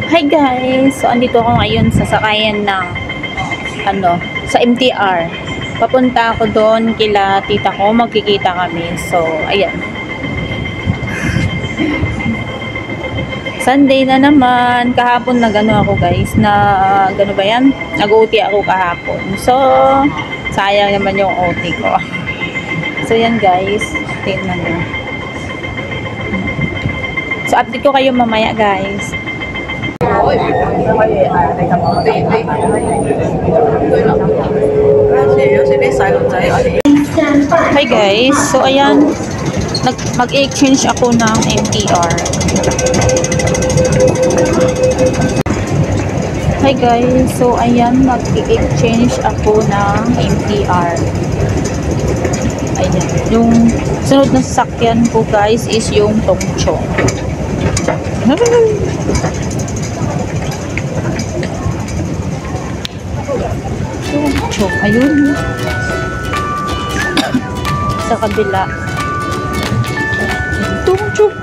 Hi guys! So, andito ako ngayon sa sakayan ng sa MTR. Papunta ako doon kila tita ko, magkikita kami. So, ayan. Sunday na naman. Kahapon na gano ako guys. Na gano ba yan? Nag-OT ako kahapon. So, sayang naman yung OT ko. So, yan guys. Tingnan nyo. So, update ko kayo mamaya guys. Hi guys, so ayan, mag-exchange ako ng MTR. Hi guys, so ayan, mag-exchange ako ng MTR. Ayan, yung sunod na sasakyan ko guys is yung Tongchong. Tongchong, ayun. Sa kabila. Tongchong.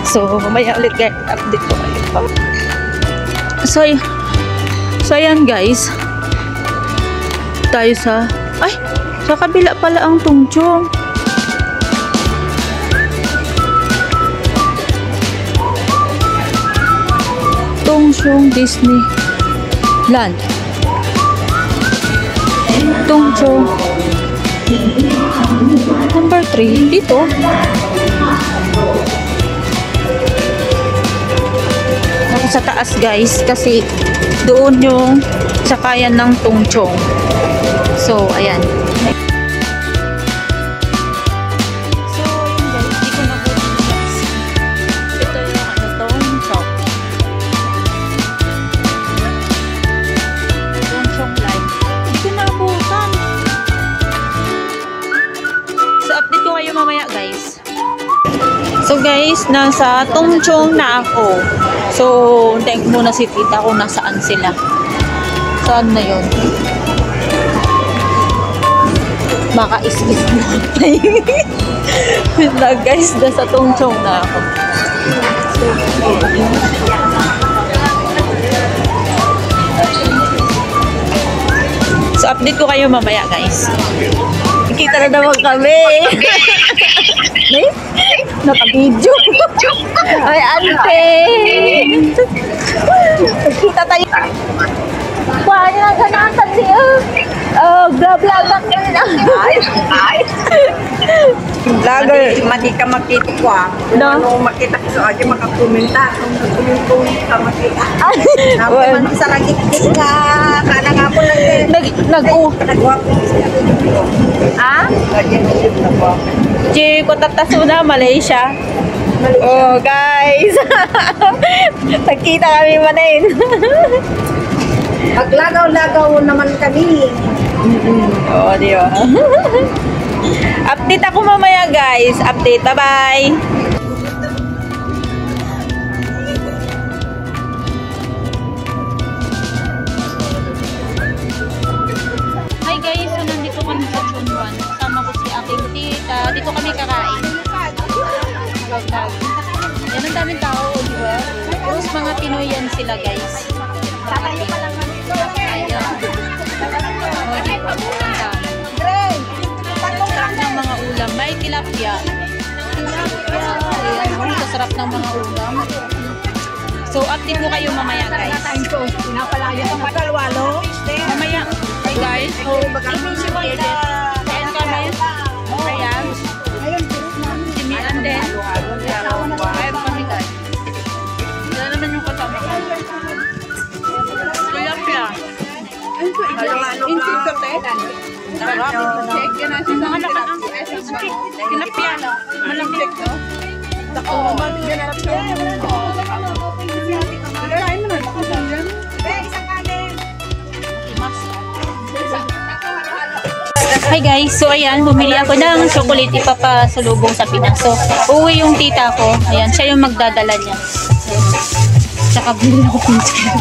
So, mamaya ulit guys, update ko kayo pa. So, ayan guys. Tayo sa kabila pala ang Tongchong. Tongchong Disneyland. Tongchong number 3 dito. Ako sa taas guys kasi doon yung sakayan ng Tongchong. So ayan. Mamaya guys. So guys, nasa Tongchong na ako. So, hintayin ko muna si tita kung nasaan sila. Saan na yun? Maka-is-is na guys, nasa Tongchong na ako. So, update ko kayo mamaya guys. Kita na naman kami. Naka-video. Ay, ante. Kita tayo. Wah, ini lang ganatan siya. Bla-bla lang kami na. Vlogger, madi ka makita ko Ano makita ko sa akin, makakomenta. Kung ka makita. Naman sa ragik-dik ka. Kana nga po lang nag-wapo. Ci ko tatasuna Malaysia. Oh guys. Nagkita kami manin. Maglagaw-lagaw naman kami. Oh, di ba? Update ako mamaya guys. Update. Bye-bye. Hi guys. So nandito kami sa Chunwan. Kasama ko si aking tita. Dito kami kakain. Yan ang daming tao, di ba? Tapos mga Pinoy yan sila guys. Ayan. O, di ba? Ang dami. Sarap ng mga ulam. May tilapia. Ayan, sarap ng mga ulam. So, update ko kayo mamaya guys. Pinapalaya ka matalwalo. Mamaya. Hey guys. So, kain kami. Ayan. Si Mian din. Kain kami guys. Wala naman yung kasama ko. Tilapia. Tilapia. Malambik to. Hi guys, so ayan, bumili ako ng chocolate ipapasalubong sa Pinas. So, uwi yung tita ko. Ayan, siya yung magdadala niya. Tsaka bili ako pinsan.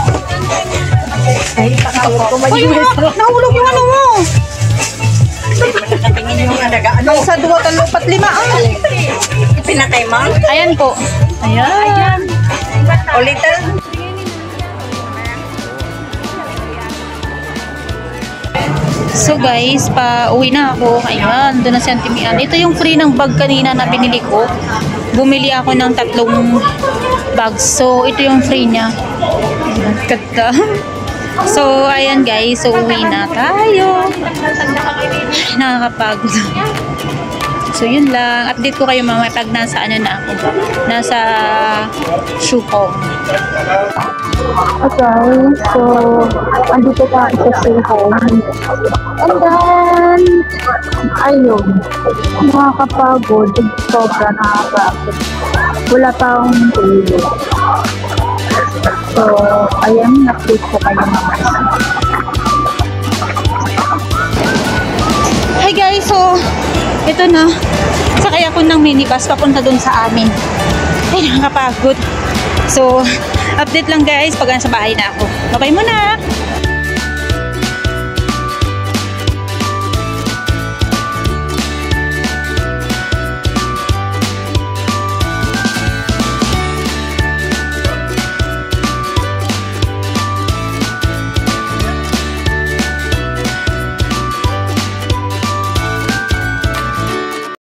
Ay, nahulog yung ano mo. Sa 2, 3, 4, 5 Pinatay mo? Ayan po. Ayan. O little? So guys, pa-uwi na ako. Ayan, doon na si Auntie Mian. Ito yung free ng bag kanina na binili ko. Bumili ako ng 3 bags. So, ito yung free niya. Ganda. So, ayan guys. So, uwi na tayo. Nakakapagod. So, yun lang. Update ko kayo mamaya pag nasa ano na ako. Nasa Shukong. Okay, so, andito pa sa stay home. And then, ayun, nakakapagod, sobra nakakapagod. Wala pa akong tulog. So, ayan, update ko kayo mamaya. Hi guys, so ito na. Sakay ako ng minibus papunta dun sa amin. Ay, nakakapagod. So, update lang guys pag nasa bahay na ako. Bye-bye muna!